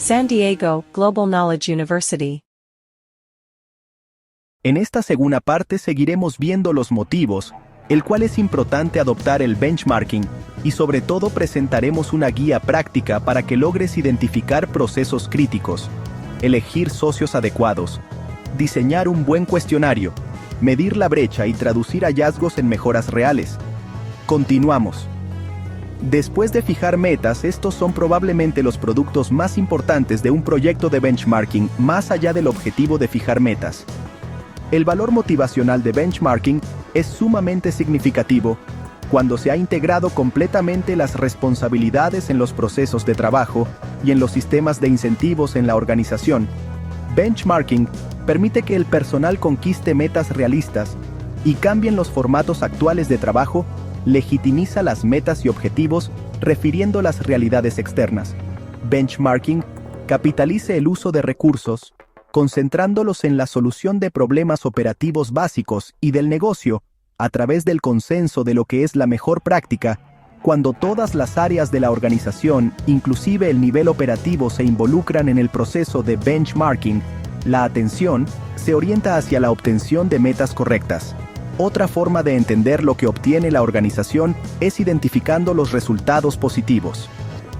San Diego Global Knowledge University. En esta segunda parte seguiremos viendo los motivos, el cual es importante adoptar el benchmarking, y sobre todo presentaremos una guía práctica para que logres identificar procesos críticos, elegir socios adecuados, diseñar un buen cuestionario, medir la brecha y traducir hallazgos en mejoras reales. Continuamos. Después de fijar metas, estos son probablemente los productos más importantes de un proyecto de benchmarking, más allá del objetivo de fijar metas. El valor motivacional de benchmarking es sumamente significativo cuando se ha integrado completamente las responsabilidades en los procesos de trabajo y en los sistemas de incentivos en la organización. Benchmarking permite que el personal conquiste metas realistas y cambien los formatos actuales de trabajo, legitimiza las metas y objetivos refiriendo las realidades externas. Benchmarking capitaliza el uso de recursos, concentrándolos en la solución de problemas operativos básicos y del negocio, a través del consenso de lo que es la mejor práctica, cuando todas las áreas de la organización, inclusive el nivel operativo, se involucran en el proceso de benchmarking, la atención se orienta hacia la obtención de metas correctas. Otra forma de entender lo que obtiene la organización es identificando los resultados positivos.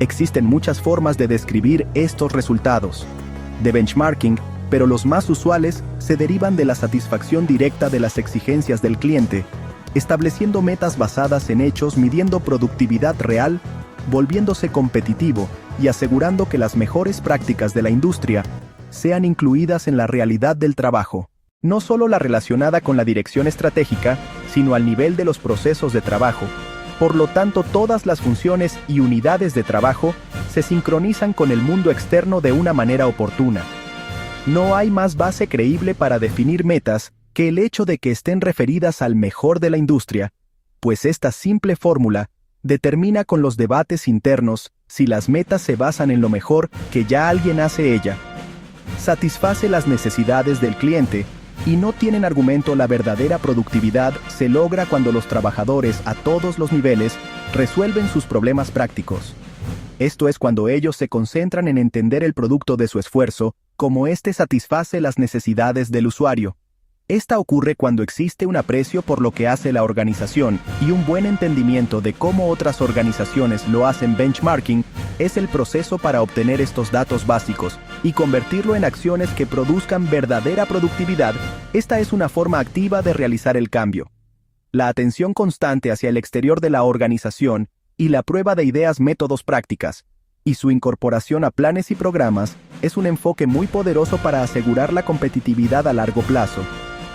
Existen muchas formas de describir estos resultados de benchmarking, pero los más usuales se derivan de la satisfacción directa de las exigencias del cliente, estableciendo metas basadas en hechos, midiendo productividad real, volviéndose competitivo y asegurando que las mejores prácticas de la industria sean incluidas en la realidad del trabajo, no solo la relacionada con la dirección estratégica, sino al nivel de los procesos de trabajo. Por lo tanto, todas las funciones y unidades de trabajo se sincronizan con el mundo externo de una manera oportuna. No hay más base creíble para definir metas que el hecho de que estén referidas al mejor de la industria, pues esta simple fórmula determina con los debates internos si las metas se basan en lo mejor que ya alguien hace ella. Satisface las necesidades del cliente y no tienen argumento. La verdadera productividad se logra cuando los trabajadores a todos los niveles resuelven sus problemas prácticos. Esto es cuando ellos se concentran en entender el producto de su esfuerzo, como éste satisface las necesidades del usuario. Esta ocurre cuando existe un aprecio por lo que hace la organización y un buen entendimiento de cómo otras organizaciones lo hacen. Benchmarking es el proceso para obtener estos datos básicos y convertirlo en acciones que produzcan verdadera productividad. Esta es una forma activa de realizar el cambio. La atención constante hacia el exterior de la organización y la prueba de ideas, métodos, prácticas, y su incorporación a planes y programas es un enfoque muy poderoso para asegurar la competitividad a largo plazo.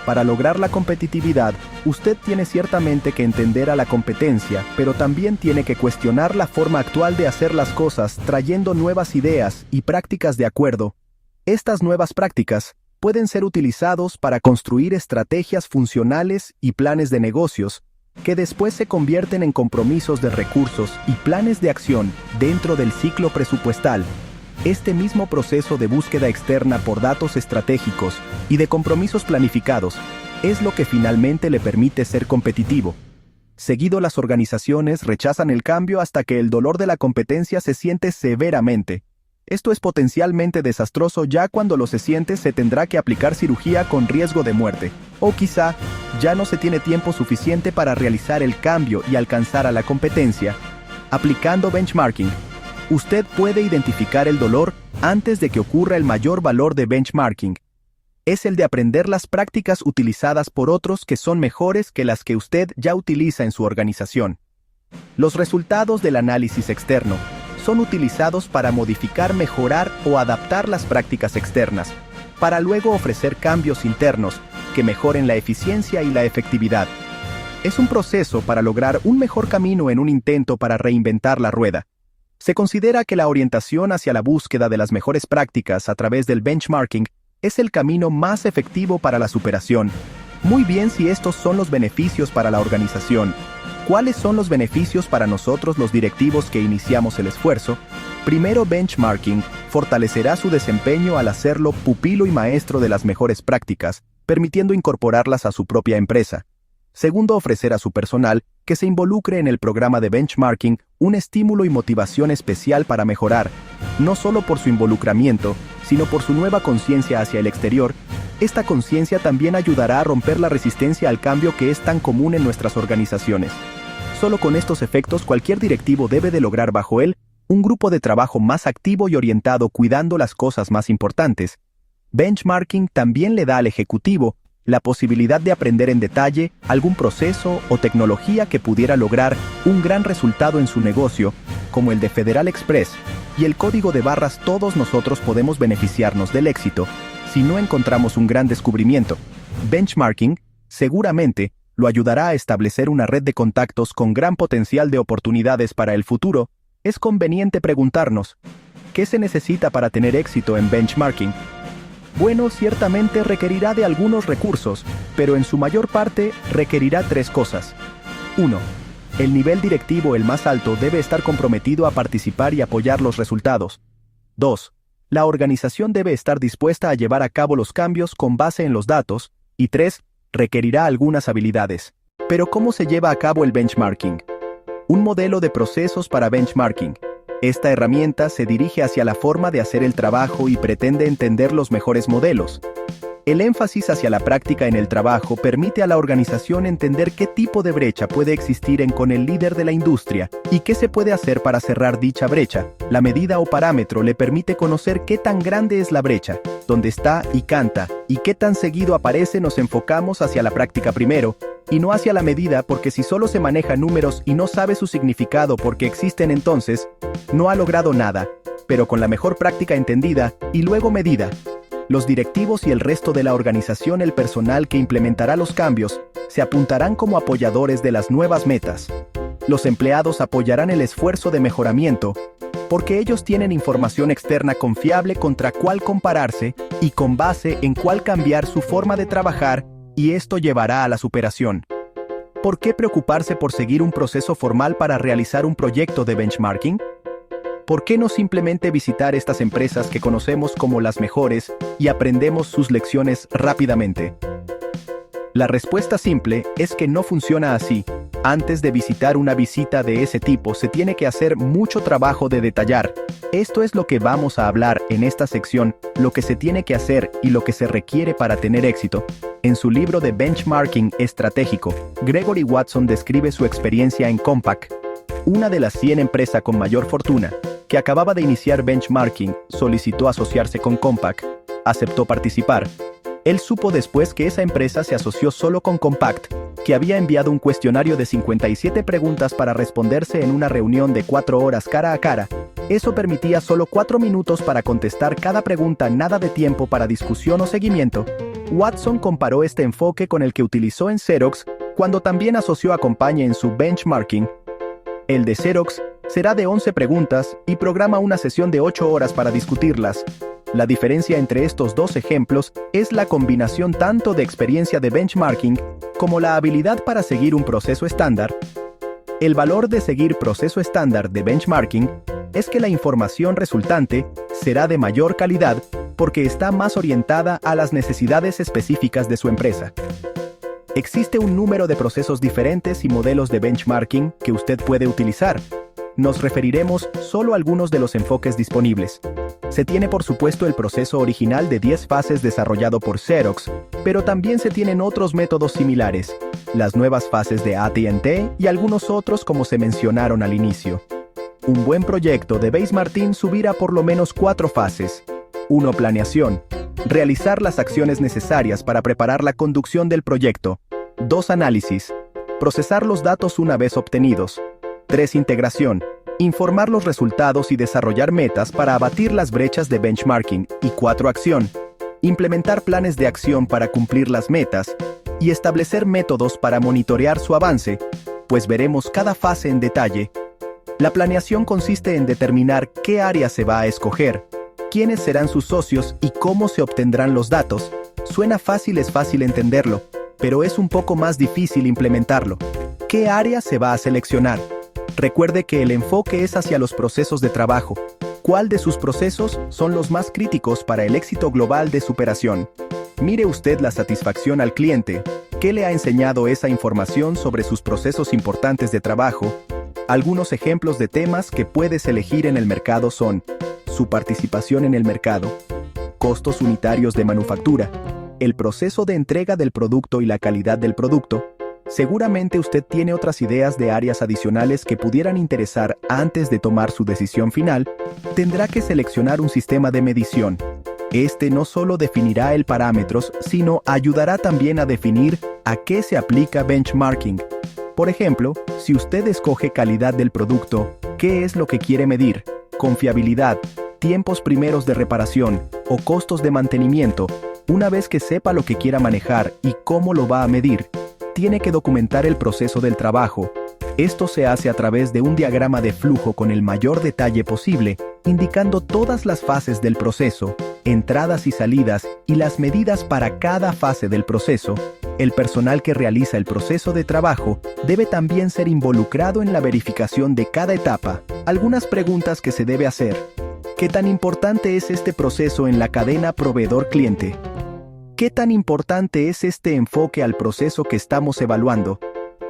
Para lograr la competitividad, usted tiene ciertamente que entender a la competencia, pero también tiene que cuestionar la forma actual de hacer las cosas, trayendo nuevas ideas y prácticas de acuerdo. Estas nuevas prácticas pueden ser utilizados para construir estrategias funcionales y planes de negocios, que después se convierten en compromisos de recursos y planes de acción dentro del ciclo presupuestal. Este mismo proceso de búsqueda externa por datos estratégicos y de compromisos planificados es lo que finalmente le permite ser competitivo. Seguido, las organizaciones rechazan el cambio hasta que el dolor de la competencia se siente severamente. Esto es potencialmente desastroso. Ya cuando lo se siente, se tendrá que aplicar cirugía con riesgo de muerte. O quizá ya no se tiene tiempo suficiente para realizar el cambio y alcanzar a la competencia. Aplicando benchmarking, usted puede identificar el dolor antes de que ocurra. El mayor valor de benchmarking es el de aprender las prácticas utilizadas por otros que son mejores que las que usted ya utiliza en su organización. Los resultados del análisis externo son utilizados para modificar, mejorar o adaptar las prácticas externas, para luego ofrecer cambios internos que mejoren la eficiencia y la efectividad. Es un proceso para lograr un mejor camino en un intento para reinventar la rueda. Se considera que la orientación hacia la búsqueda de las mejores prácticas a través del benchmarking es el camino más efectivo para la superación. Muy bien, si estos son los beneficios para la organización, ¿cuáles son los beneficios para nosotros los directivos que iniciamos el esfuerzo? Primero, benchmarking fortalecerá su desempeño al hacerlo pupilo y maestro de las mejores prácticas, permitiendo incorporarlas a su propia empresa. Segundo, ofrecer a su personal que se involucre en el programa de benchmarking un estímulo y motivación especial para mejorar, no solo por su involucramiento, sino por su nueva conciencia hacia el exterior. Esta conciencia también ayudará a romper la resistencia al cambio que es tan común en nuestras organizaciones. Solo con estos efectos cualquier directivo debe de lograr bajo él un grupo de trabajo más activo y orientado cuidando las cosas más importantes. Benchmarking también le da al ejecutivo la posibilidad de aprender en detalle algún proceso o tecnología que pudiera lograr un gran resultado en su negocio, como el de Federal Express, y el código de barras. Todos nosotros podemos beneficiarnos del éxito si no encontramos un gran descubrimiento. Benchmarking, seguramente, lo ayudará a establecer una red de contactos con gran potencial de oportunidades para el futuro. Es conveniente preguntarnos, ¿qué se necesita para tener éxito en benchmarking? Bueno, ciertamente requerirá de algunos recursos, pero en su mayor parte requerirá 3 cosas. 1. El nivel directivo, el más alto, debe estar comprometido a participar y apoyar los resultados. 2. La organización debe estar dispuesta a llevar a cabo los cambios con base en los datos. Y 3. Requerirá algunas habilidades. Pero ¿cómo se lleva a cabo el benchmarking? Un modelo de procesos para benchmarking. Esta herramienta se dirige hacia la forma de hacer el trabajo y pretende entender los mejores modelos. El énfasis hacia la práctica en el trabajo permite a la organización entender qué tipo de brecha puede existir con el líder de la industria y qué se puede hacer para cerrar dicha brecha. La medida o parámetro le permite conocer qué tan grande es la brecha, dónde está y canta, y qué tan seguido aparece. Nos enfocamos hacia la práctica primero, y no hacia la medida, porque si solo se maneja números y no sabe su significado porque existen, entonces no ha logrado nada. Pero con la mejor práctica entendida y luego medida, los directivos y el resto de la organización, el personal que implementará los cambios, se apuntarán como apoyadores de las nuevas metas. Los empleados apoyarán el esfuerzo de mejoramiento, porque ellos tienen información externa confiable contra cuál compararse y con base en cuál cambiar su forma de trabajar, y esto llevará a la superación. ¿Por qué preocuparse por seguir un proceso formal para realizar un proyecto de benchmarking? ¿Por qué no simplemente visitar estas empresas que conocemos como las mejores y aprendemos sus lecciones rápidamente? La respuesta simple es que no funciona así. Antes de visitar una visita de ese tipo se tiene que hacer mucho trabajo de detallar. Esto es lo que vamos a hablar en esta sección, lo que se tiene que hacer y lo que se requiere para tener éxito. En su libro de Benchmarking Estratégico, Gregory Watson describe su experiencia en Compaq, una de las 100 empresas con mayor fortuna, que acababa de iniciar benchmarking. Solicitó asociarse con Compaq, aceptó participar. Él supo después que esa empresa se asoció solo con Compaq, que había enviado un cuestionario de 57 preguntas para responderse en una reunión de 4 horas cara a cara. Eso permitía solo 4 minutos para contestar cada pregunta, nada de tiempo para discusión o seguimiento. Watson comparó este enfoque con el que utilizó en Xerox cuando también asoció a Compaq en su benchmarking. El de Xerox será de 11 preguntas y programa una sesión de 8 horas para discutirlas. La diferencia entre estos dos ejemplos es la combinación tanto de experiencia de benchmarking como la habilidad para seguir un proceso estándar. El valor de seguir proceso estándar de benchmarking es que la información resultante será de mayor calidad porque está más orientada a las necesidades específicas de su empresa. Existe un número de procesos diferentes y modelos de benchmarking que usted puede utilizar. Nos referiremos solo a algunos de los enfoques disponibles. Se tiene por supuesto el proceso original de 10 fases desarrollado por Xerox, pero también se tienen otros métodos similares, las nuevas fases de AT&T y algunos otros como se mencionaron al inicio. Un buen proyecto de Base Martin subirá por lo menos 4 fases. 1. Planeación. Realizar las acciones necesarias para preparar la conducción del proyecto. 2. Análisis. Procesar los datos una vez obtenidos. 3. Integración. Informar los resultados y desarrollar metas para abatir las brechas de benchmarking. Y 4. Acción. Implementar planes de acción para cumplir las metas y establecer métodos para monitorear su avance, pues veremos cada fase en detalle. La planeación consiste en determinar qué área se va a escoger, quiénes serán sus socios y cómo se obtendrán los datos. Suena fácil, es fácil entenderlo, pero es un poco más difícil implementarlo. ¿Qué área se va a seleccionar? Recuerde que el enfoque es hacia los procesos de trabajo. ¿Cuál de sus procesos son los más críticos para el éxito global de superación? Mire usted la satisfacción al cliente. ¿Qué le ha enseñado esa información sobre sus procesos importantes de trabajo? Algunos ejemplos de temas que puedes elegir en el mercado son su participación en el mercado, costos unitarios de manufactura, el proceso de entrega del producto y la calidad del producto. Seguramente usted tiene otras ideas de áreas adicionales que pudieran interesar antes de tomar su decisión final. Tendrá que seleccionar un sistema de medición. Este no solo definirá el parámetros, sino ayudará también a definir a qué se aplica benchmarking. Por ejemplo, si usted escoge calidad del producto, ¿qué es lo que quiere medir? Confiabilidad, tiempos primeros de reparación o costos de mantenimiento. Una vez que sepa lo que quiera manejar y cómo lo va a medir, tiene que documentar el proceso del trabajo. Esto se hace a través de un diagrama de flujo con el mayor detalle posible, indicando todas las fases del proceso, entradas y salidas y las medidas para cada fase del proceso. El personal que realiza el proceso de trabajo debe también ser involucrado en la verificación de cada etapa. Algunas preguntas que se debe hacer. ¿Qué tan importante es este proceso en la cadena proveedor-cliente? ¿Qué tan importante es este enfoque al proceso que estamos evaluando?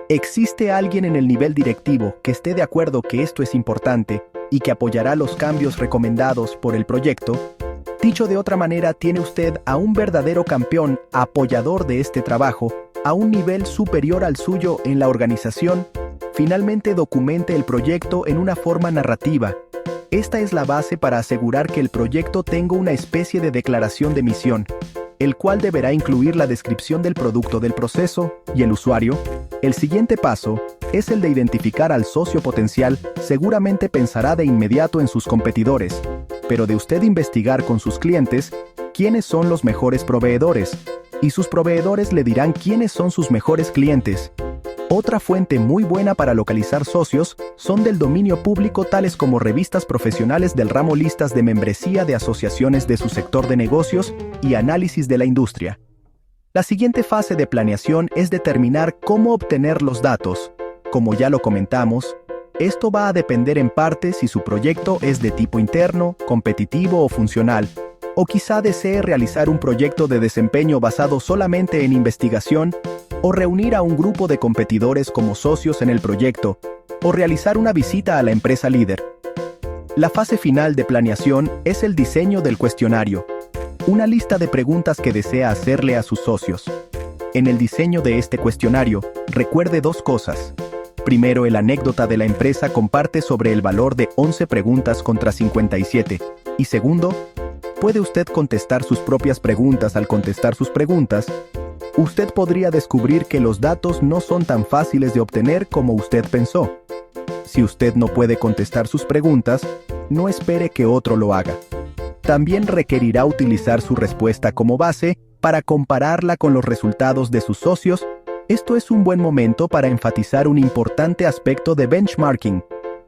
¿Existe alguien en el nivel directivo que esté de acuerdo que esto es importante y que apoyará los cambios recomendados por el proyecto? Dicho de otra manera, tiene usted a un verdadero campeón apoyador de este trabajo, a un nivel superior al suyo en la organización. Finalmente, documente el proyecto en una forma narrativa. Esta es la base para asegurar que el proyecto tenga una especie de declaración de misión, el cual deberá incluir la descripción del producto del proceso y el usuario. El siguiente paso es el de identificar al socio potencial. Seguramente pensará de inmediato en sus competidores, pero de usted investigar con sus clientes quiénes son los mejores proveedores, y sus proveedores le dirán quiénes son sus mejores clientes. Otra fuente muy buena para localizar socios son del dominio público, tales como revistas profesionales del ramo, listas de membresía de asociaciones de su sector de negocios y análisis de la industria. La siguiente fase de planeación es determinar cómo obtener los datos. Como ya lo comentamos, esto va a depender en parte si su proyecto es de tipo interno, competitivo o funcional, o quizá desee realizar un proyecto de desempeño basado solamente en investigación, o reunir a un grupo de competidores como socios en el proyecto, o realizar una visita a la empresa líder. La fase final de planeación es el diseño del cuestionario, una lista de preguntas que desea hacerle a sus socios. En el diseño de este cuestionario, recuerde dos cosas. Primero, el anécdota de la empresa comparte sobre el valor de 11 preguntas contra 57. Y segundo, puede usted contestar sus propias preguntas. Al contestar sus preguntas, usted podría descubrir que los datos no son tan fáciles de obtener como usted pensó. Si usted no puede contestar sus preguntas, no espere que otro lo haga. También requerirá utilizar su respuesta como base para compararla con los resultados de sus socios. Esto es un buen momento para enfatizar un importante aspecto de benchmarking,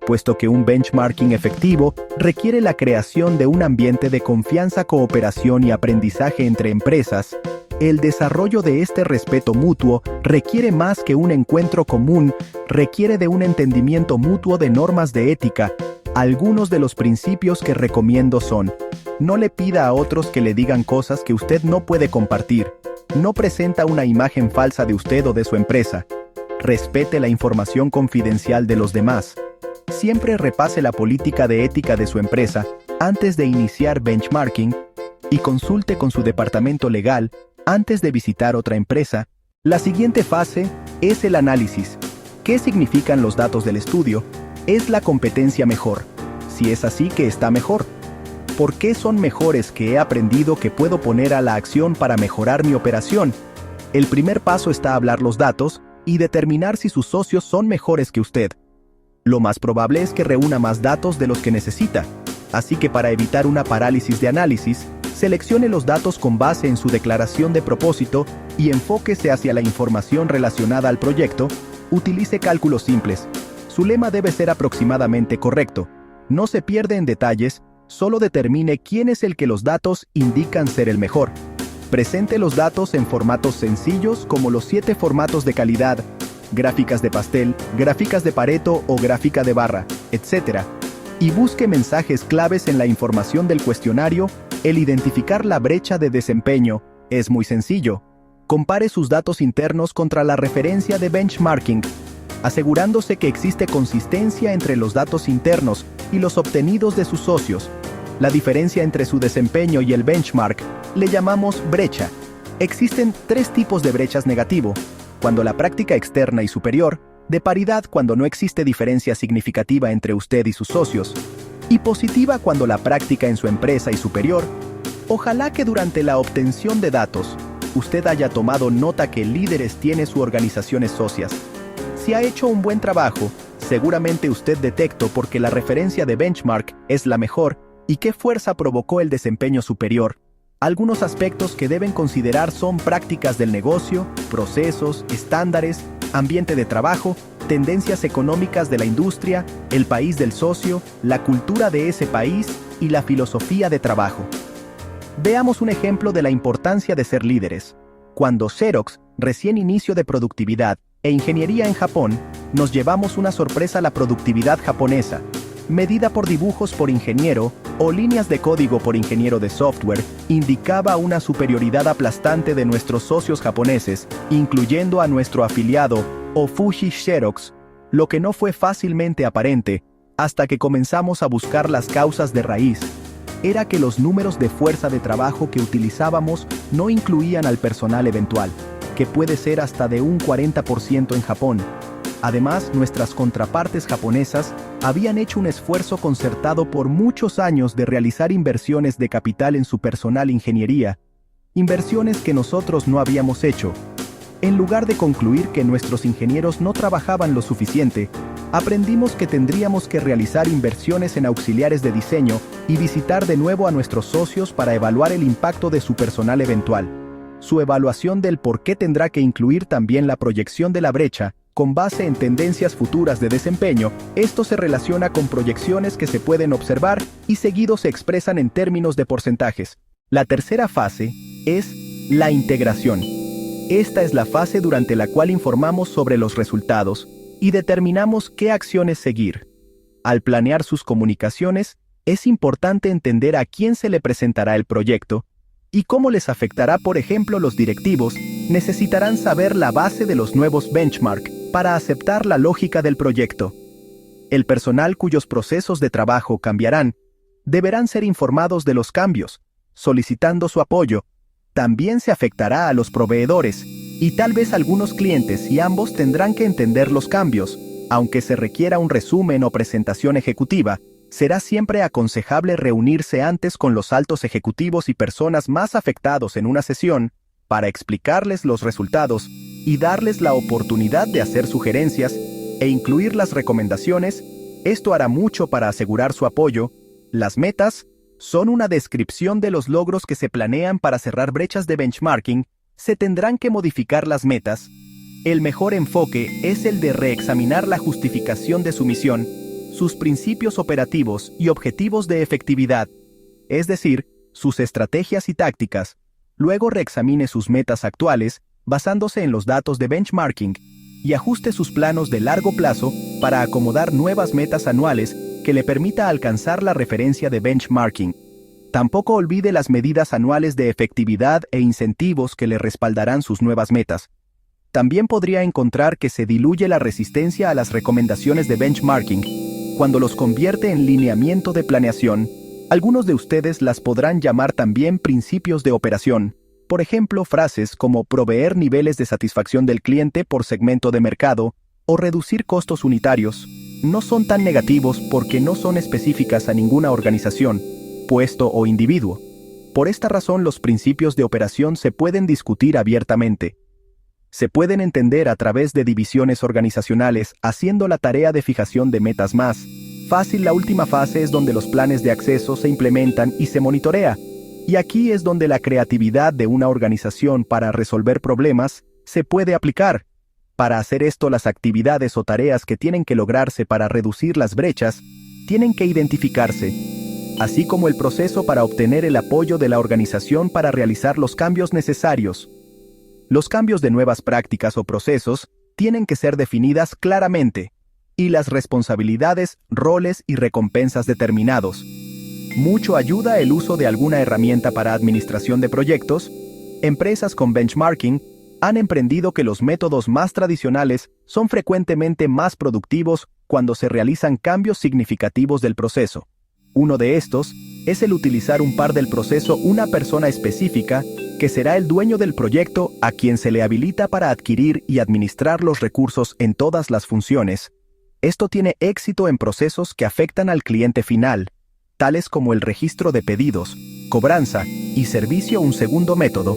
puesto que un benchmarking efectivo requiere la creación de un ambiente de confianza, cooperación y aprendizaje entre empresas. El desarrollo de este respeto mutuo requiere más que un encuentro común, requiere de un entendimiento mutuo de normas de ética. Algunos de los principios que recomiendo son: no le pida a otros que le digan cosas que usted no puede compartir. No presenta una imagen falsa de usted o de su empresa. Respete la información confidencial de los demás. Siempre repase la política de ética de su empresa antes de iniciar benchmarking y consulte con su departamento legal antes de visitar otra empresa. La siguiente fase es el análisis. ¿Qué significan los datos del estudio? ¿Es la competencia mejor? Si es así, ¿qué está mejor? ¿Por qué son mejores? ¿Qué he aprendido que puedo poner a la acción para mejorar mi operación? El primer paso está hablar los datos y determinar si sus socios son mejores que usted. Lo más probable es que reúna más datos de los que necesita, así que para evitar una parálisis de análisis, seleccione los datos con base en su declaración de propósito y enfóquese hacia la información relacionada al proyecto. Utilice cálculos simples. Su lema debe ser aproximadamente correcto. No se pierde en detalles, solo determine quién es el que los datos indican ser el mejor. Presente los datos en formatos sencillos como los 7 formatos de calidad, gráficas de pastel, gráficas de Pareto o gráfica de barra, etc. Y busque mensajes claves en la información del cuestionario. El identificar la brecha de desempeño es muy sencillo. Compare sus datos internos contra la referencia de benchmarking. asegurándose que existe consistencia entre los datos internos y los obtenidos de sus socios. La diferencia entre su desempeño y el benchmark le llamamos brecha. Existen 3 tipos de brechas negativo: cuando la práctica externa y superior, de paridad cuando no existe diferencia significativa entre usted y sus socios, y positiva cuando la práctica en su empresa y superior. Ojalá que durante la obtención de datos, usted haya tomado nota que líderes tiene su organizaciones socias. Si ha hecho un buen trabajo, seguramente usted detectó porque la referencia de benchmark es la mejor y qué fuerza provocó el desempeño superior. Algunos aspectos que deben considerar son prácticas del negocio, procesos, estándares, ambiente de trabajo, tendencias económicas de la industria, el país del socio, la cultura de ese país y la filosofía de trabajo. Veamos un ejemplo de la importancia de ser líderes. Cuando Xerox, recién inicio de productividad e ingeniería en Japón, nos llevamos una sorpresa a la productividad japonesa, medida por dibujos por ingeniero o líneas de código por ingeniero de software, indicaba una superioridad aplastante de nuestros socios japoneses, incluyendo a nuestro afiliado, Ofuji Xerox, lo que no fue fácilmente aparente, hasta que comenzamos a buscar las causas de raíz. Era que los números de fuerza de trabajo que utilizábamos no incluían al personal eventual, que puede ser hasta de un 40% en Japón. Además, nuestras contrapartes japonesas habían hecho un esfuerzo concertado por muchos años de realizar inversiones de capital en su personal ingeniería, inversiones que nosotros no habíamos hecho. En lugar de concluir que nuestros ingenieros no trabajaban lo suficiente, aprendimos que tendríamos que realizar inversiones en auxiliares de diseño y visitar de nuevo a nuestros socios para evaluar el impacto de su personal eventual. Su evaluación del por qué tendrá que incluir también la proyección de la brecha, con base en tendencias futuras de desempeño. Esto se relaciona con proyecciones que se pueden observar y seguido se expresan en términos de porcentajes. La tercera fase es la integración. Esta es la fase durante la cual informamos sobre los resultados y determinamos qué acciones seguir. Al planear sus comunicaciones, es importante entender a quién se le presentará el proyecto y cómo les afectará. Por ejemplo, los directivos necesitarán saber la base de los nuevos benchmark para aceptar la lógica del proyecto. El personal cuyos procesos de trabajo cambiarán deberán ser informados de los cambios, solicitando su apoyo. También se afectará a los proveedores y tal vez algunos clientes, y ambos tendrán que entender los cambios. Aunque se requiera un resumen o presentación ejecutiva, será siempre aconsejable reunirse antes con los altos ejecutivos y personas más afectados en una sesión para explicarles los resultados y darles la oportunidad de hacer sugerencias e incluir las recomendaciones. Esto hará mucho para asegurar su apoyo. Las metas son una descripción de los logros que se planean para cerrar brechas de benchmarking. Se tendrán que modificar las metas. El mejor enfoque es el de reexaminar la justificación de su misión, sus principios operativos y objetivos de efectividad, es decir, sus estrategias y tácticas. Luego reexamine sus metas actuales, basándose en los datos de benchmarking, y ajuste sus planos de largo plazo para acomodar nuevas metas anuales que le permita alcanzar la referencia de benchmarking. Tampoco olvide las medidas anuales de efectividad e incentivos que le respaldarán sus nuevas metas. También podría encontrar que se diluye la resistencia a las recomendaciones de benchmarking cuando los convierte en lineamiento de planeación. Algunos de ustedes las podrán llamar también principios de operación. Por ejemplo, frases como proveer niveles de satisfacción del cliente por segmento de mercado o reducir costos unitarios no son tan negativos porque no son específicas a ninguna organización, puesto o individuo. Por esta razón, los principios de operación se pueden discutir abiertamente. Se pueden entender a través de divisiones organizacionales, haciendo la tarea de fijación de metas más fácil. La última fase es donde los planes de acceso se implementan y se monitorea. Y aquí es donde la creatividad de una organización para resolver problemas se puede aplicar. Para hacer esto, las actividades o tareas que tienen que lograrse para reducir las brechas tienen que identificarse, así como el proceso para obtener el apoyo de la organización para realizar los cambios necesarios. Los cambios de nuevas prácticas o procesos tienen que ser definidas claramente, y las responsabilidades, roles y recompensas determinados. Mucho ayuda el uso de alguna herramienta para administración de proyectos. Empresas con benchmarking han emprendido que los métodos más tradicionales son frecuentemente más productivos cuando se realizan cambios significativos del proceso. Uno de estos es el utilizar un par del proceso una persona específica que será el dueño del proyecto a quien se le habilita para adquirir y administrar los recursos en todas las funciones. Esto tiene éxito en procesos que afectan al cliente final, tales como el registro de pedidos, cobranza y servicio. Un segundo método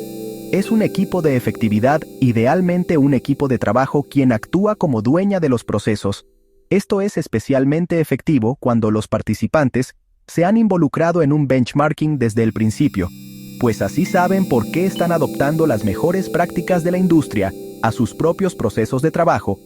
es un equipo de efectividad, idealmente un equipo de trabajo quien actúa como dueña de los procesos. Esto es especialmente efectivo cuando los participantes se han involucrado en un benchmarking desde el principio, pues así saben por qué están adoptando las mejores prácticas de la industria a sus propios procesos de trabajo.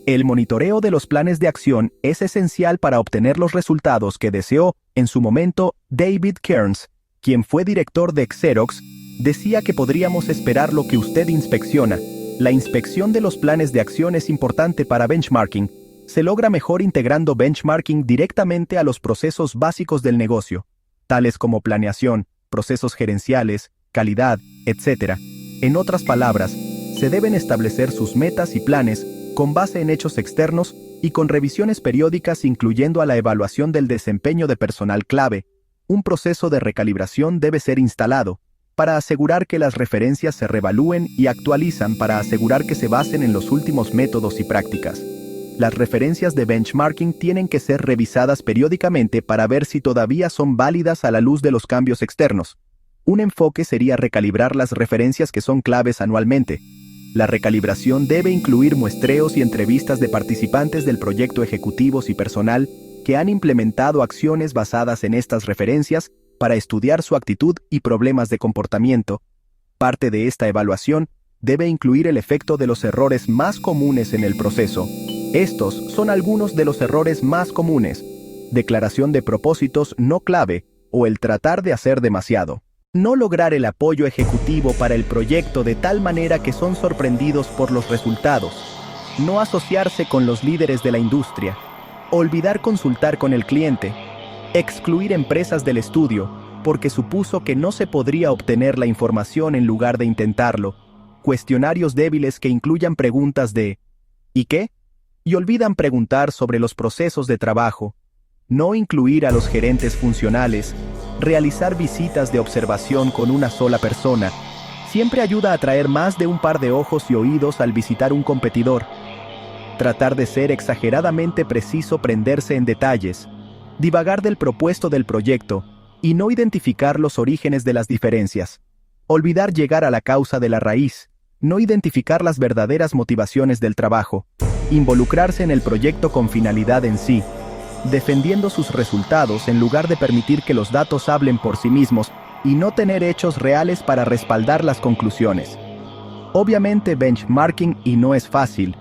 El monitoreo de los planes de acción es esencial para obtener los resultados que deseó en su momento David Kearns, quien fue director de Xerox. Decía que podríamos esperar lo que usted inspecciona. La inspección de los planes de acción es importante para benchmarking. Se logra mejor integrando benchmarking directamente a los procesos básicos del negocio, tales como planeación, procesos gerenciales, calidad, etc. En otras palabras, se deben establecer sus metas y planes con base en hechos externos y con revisiones periódicas incluyendo a la evaluación del desempeño de personal clave. Un proceso de recalibración debe ser instalado para asegurar que las referencias se revalúen y actualizan para asegurar que se basen en los últimos métodos y prácticas. Las referencias de benchmarking tienen que ser revisadas periódicamente para ver si todavía son válidas a la luz de los cambios externos. Un enfoque sería recalibrar las referencias que son claves anualmente. La recalibración debe incluir muestreos y entrevistas de participantes del proyecto, ejecutivos y personal que han implementado acciones basadas en estas referencias para estudiar su actitud y problemas de comportamiento. Parte de esta evaluación debe incluir el efecto de los errores más comunes en el proceso. Estos son algunos de los errores más comunes: declaración de propósitos no clave o el tratar de hacer demasiado. No lograr el apoyo ejecutivo para el proyecto de tal manera que son sorprendidos por los resultados. No asociarse con los líderes de la industria. Olvidar consultar con el cliente. Excluir empresas del estudio porque supuso que no se podría obtener la información en lugar de intentarlo. Cuestionarios débiles que incluyan preguntas de ¿y qué? Y olvidan preguntar sobre los procesos de trabajo. No incluir a los gerentes funcionales. Realizar visitas de observación con una sola persona siempre ayuda a atraer más de un par de ojos y oídos al visitar un competidor. Tratar de ser exageradamente preciso, prenderse en detalles, divagar del propuesto del proyecto y no identificar los orígenes de las diferencias. Olvidar llegar a la causa de la raíz, no identificar las verdaderas motivaciones del trabajo. Involucrarse en el proyecto con finalidad en sí, defendiendo sus resultados en lugar de permitir que los datos hablen por sí mismos y no tener hechos reales para respaldar las conclusiones. Obviamente benchmarking y no es fácil.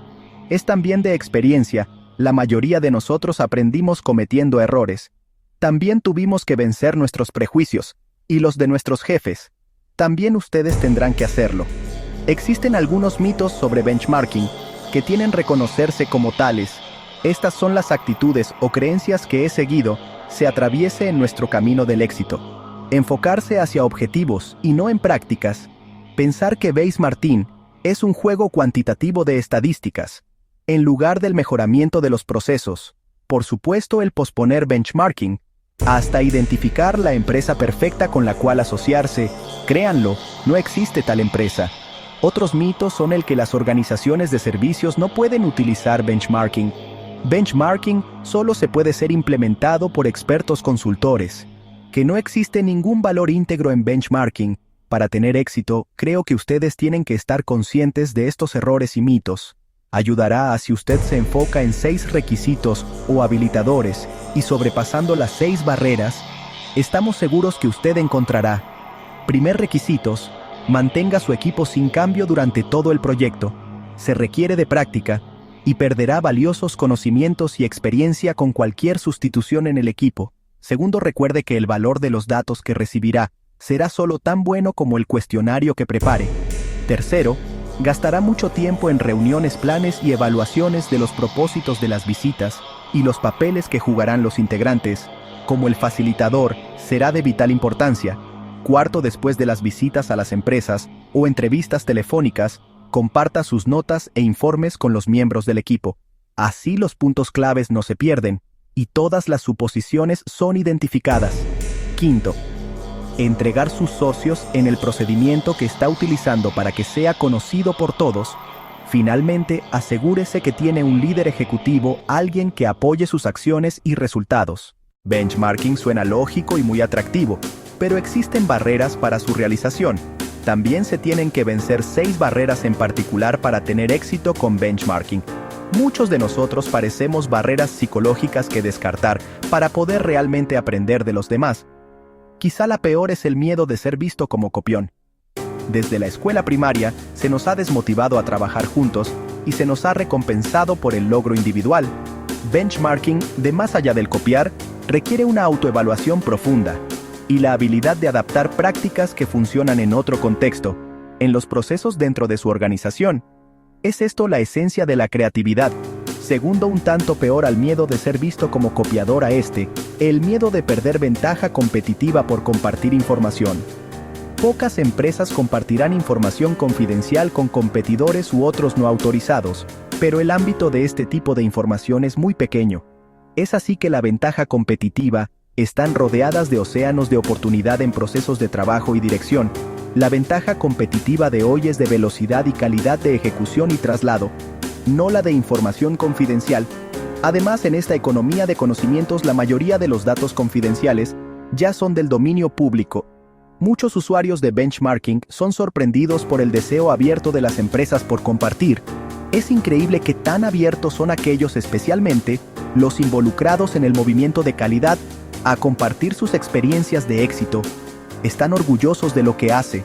Es también de experiencia. La mayoría de nosotros aprendimos cometiendo errores. También tuvimos que vencer nuestros prejuicios y los de nuestros jefes. También ustedes tendrán que hacerlo. Existen algunos mitos sobre benchmarking que tienen que reconocerse como tales. Estas son las actitudes o creencias que he seguido se atraviese en nuestro camino del éxito. Enfocarse hacia objetivos y no en prácticas. Pensar que benchmarking es un juego cuantitativo de estadísticas, en lugar del mejoramiento de los procesos. Por supuesto, el posponer benchmarking hasta identificar la empresa perfecta con la cual asociarse. Créanlo, no existe tal empresa. Otros mitos son el que las organizaciones de servicios no pueden utilizar benchmarking. Benchmarking solo se puede ser implementado por expertos consultores. Que no existe ningún valor íntegro en benchmarking. Para tener éxito, creo que ustedes tienen que estar conscientes de estos errores y mitos. Ayudará a si usted se enfoca en 6 requisitos o habilitadores y sobrepasando las 6 barreras, estamos seguros que usted encontrará. Primer requisitos: mantenga su equipo sin cambio durante todo el proyecto. Se requiere de práctica y perderá valiosos conocimientos y experiencia con cualquier sustitución en el equipo. Segundo, recuerde que el valor de los datos que recibirá será solo tan bueno como el cuestionario que prepare. Tercero, gastará mucho tiempo en reuniones, planes y evaluaciones de los propósitos de las visitas y los papeles que jugarán los integrantes. Como el facilitador, será de vital importancia. Cuarto, después de las visitas a las empresas o entrevistas telefónicas, Comparta sus notas e informes con los miembros del equipo. Así los puntos claves no se pierden y todas las suposiciones son identificadas. Quinto, entregar sus socios en el procedimiento que está utilizando para que sea conocido por todos. Finalmente, asegúrese que tiene un líder ejecutivo, alguien que apoye sus acciones y resultados. Benchmarking suena lógico y muy atractivo, pero existen barreras para su realización. También se tienen que vencer 6 barreras en particular para tener éxito con benchmarking. Muchos de nosotros parecemos barreras psicológicas que descartar para poder realmente aprender de los demás. Quizá la peor es el miedo de ser visto como copión. Desde la escuela primaria se nos ha desmotivado a trabajar juntos y se nos ha recompensado por el logro individual. Benchmarking, de más allá del copiar, requiere una autoevaluación profunda y la habilidad de adaptar prácticas que funcionan en otro contexto, en los procesos dentro de su organización. ¿Es esto la esencia de la creatividad? Segundo, un tanto peor al miedo de ser visto como copiador a el miedo de perder ventaja competitiva por compartir información. Pocas empresas compartirán información confidencial con competidores u otros no autorizados, pero el ámbito de este tipo de información es muy pequeño. Es así que la ventaja competitiva están rodeadas de océanos de oportunidad en procesos de trabajo y dirección. La ventaja competitiva de hoy es de velocidad y calidad de ejecución y traslado, no la de información confidencial. Además, en esta economía de conocimientos, la mayoría de los datos confidenciales ya son del dominio público. Muchos usuarios de benchmarking son sorprendidos por el deseo abierto de las empresas por compartir. Es increíble que tan abiertos son aquellos, especialmente los involucrados en el movimiento de calidad, a compartir sus experiencias de éxito. Están orgullosos de lo que hace.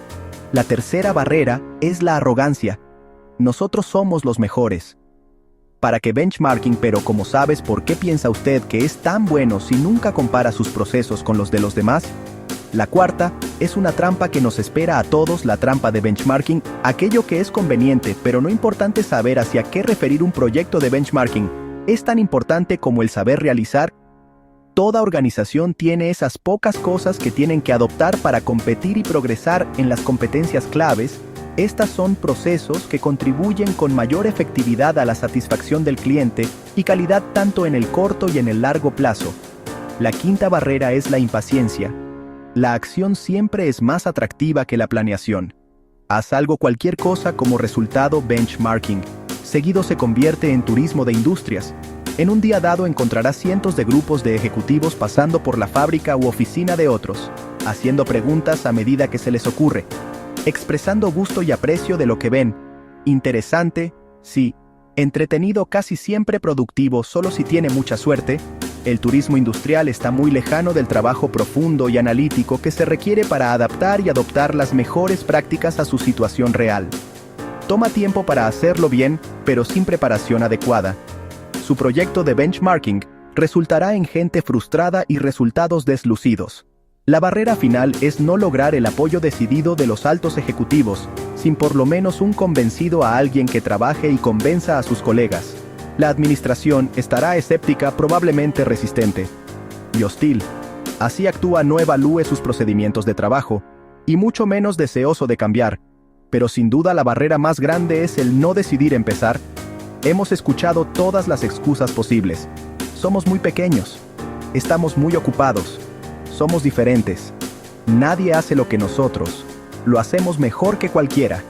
La tercera barrera es la arrogancia. Nosotros somos los mejores. ¿Para qué benchmarking? Pero ¿cómo sabes por qué piensa usted que es tan bueno si nunca compara sus procesos con los de los demás? La cuarta es una trampa que nos espera a todos, la trampa de benchmarking, aquello que es conveniente pero no importante saber hacia qué referir un proyecto de benchmarking. Es tan importante como el saber realizar. Toda organización tiene esas pocas cosas que tienen que adoptar para competir y progresar en las competencias claves. Estas son procesos que contribuyen con mayor efectividad a la satisfacción del cliente y calidad tanto en el corto y en el largo plazo. La quinta barrera es la impaciencia. La acción siempre es más atractiva que la planeación. Haz algo, cualquier cosa, como resultado benchmarking. Seguido se convierte en turismo de industrias. En un día dado encontrarás cientos de grupos de ejecutivos pasando por la fábrica u oficina de otros, haciendo preguntas a medida que se les ocurre, expresando gusto y aprecio de lo que ven. Interesante, sí. Entretenido, casi siempre productivo, solo si tiene mucha suerte. El turismo industrial está muy lejano del trabajo profundo y analítico que se requiere para adaptar y adoptar las mejores prácticas a su situación real. Toma tiempo para hacerlo bien, pero sin preparación adecuada. Su proyecto de benchmarking resultará en gente frustrada y resultados deslucidos. La barrera final es no lograr el apoyo decidido de los altos ejecutivos, sin por lo menos un convencido a alguien que trabaje y convenza a sus colegas. La administración estará escéptica, probablemente resistente y hostil. Así actúa, no evalúe sus procedimientos de trabajo, y mucho menos deseoso de cambiar. Pero sin duda la barrera más grande es el no decidir empezar. Hemos escuchado todas las excusas posibles. Somos muy pequeños. Estamos muy ocupados. Somos diferentes. Nadie hace lo que nosotros. Lo hacemos mejor que cualquiera.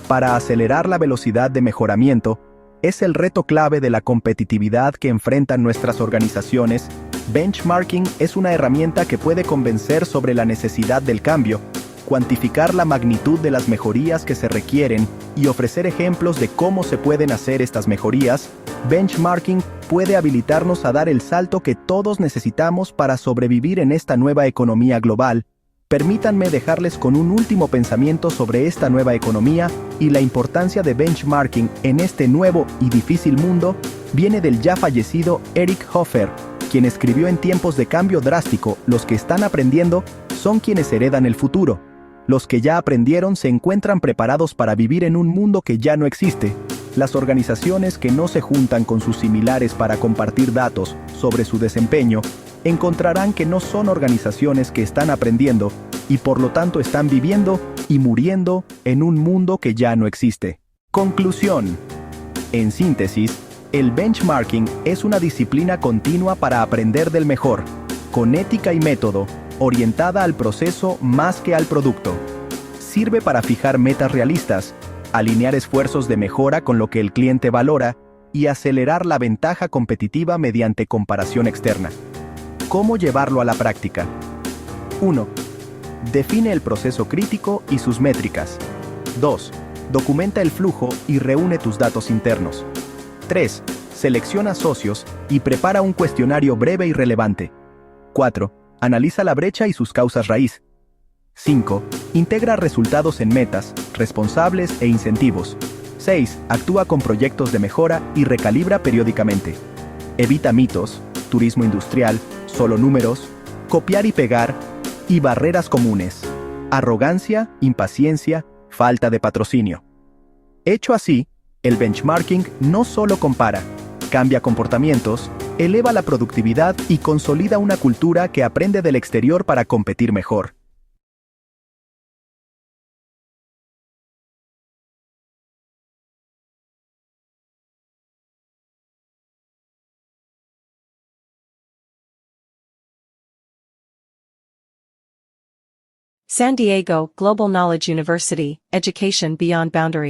Para acelerar la velocidad de mejoramiento, es el reto clave de la competitividad que enfrentan nuestras organizaciones. Benchmarking es una herramienta que puede convencer sobre la necesidad del cambio, cuantificar la magnitud de las mejorías que se requieren y ofrecer ejemplos de cómo se pueden hacer estas mejorías. Benchmarking puede habilitarnos a dar el salto que todos necesitamos para sobrevivir en esta nueva economía global. Permítanme dejarles con un último pensamiento sobre esta nueva economía y la importancia de benchmarking en este nuevo y difícil mundo. Viene del ya fallecido Eric Hoffer, quien escribió: en tiempos de cambio drástico, los que están aprendiendo son quienes heredan el futuro. Los que ya aprendieron se encuentran preparados para vivir en un mundo que ya no existe. Las organizaciones que no se juntan con sus similares para compartir datos sobre su desempeño encontrarán que no son organizaciones que están aprendiendo y por lo tanto están viviendo y muriendo en un mundo que ya no existe. Conclusión. En síntesis, el benchmarking es una disciplina continua para aprender del mejor, con ética y método, orientada al proceso más que al producto. Sirve para fijar metas realistas, alinear esfuerzos de mejora con lo que el cliente valora y acelerar la ventaja competitiva mediante comparación externa. ¿Cómo llevarlo a la práctica? 1. Define el proceso crítico y sus métricas. 2. Documenta el flujo y reúne tus datos internos. 3. Selecciona socios y prepara un cuestionario breve y relevante. 4. Analiza la brecha y sus causas raíz. 5. Integra resultados en metas, responsables e incentivos. 6. Actúa con proyectos de mejora y recalibra periódicamente. Evita mitos, turismo industrial, solo números, copiar y pegar, y barreras comunes: arrogancia, impaciencia, falta de patrocinio. Hecho así, el benchmarking no solo compara, cambia comportamientos, eleva la productividad y consolida una cultura que aprende del exterior para competir mejor. San Diego Global Knowledge University, Education Beyond Boundaries.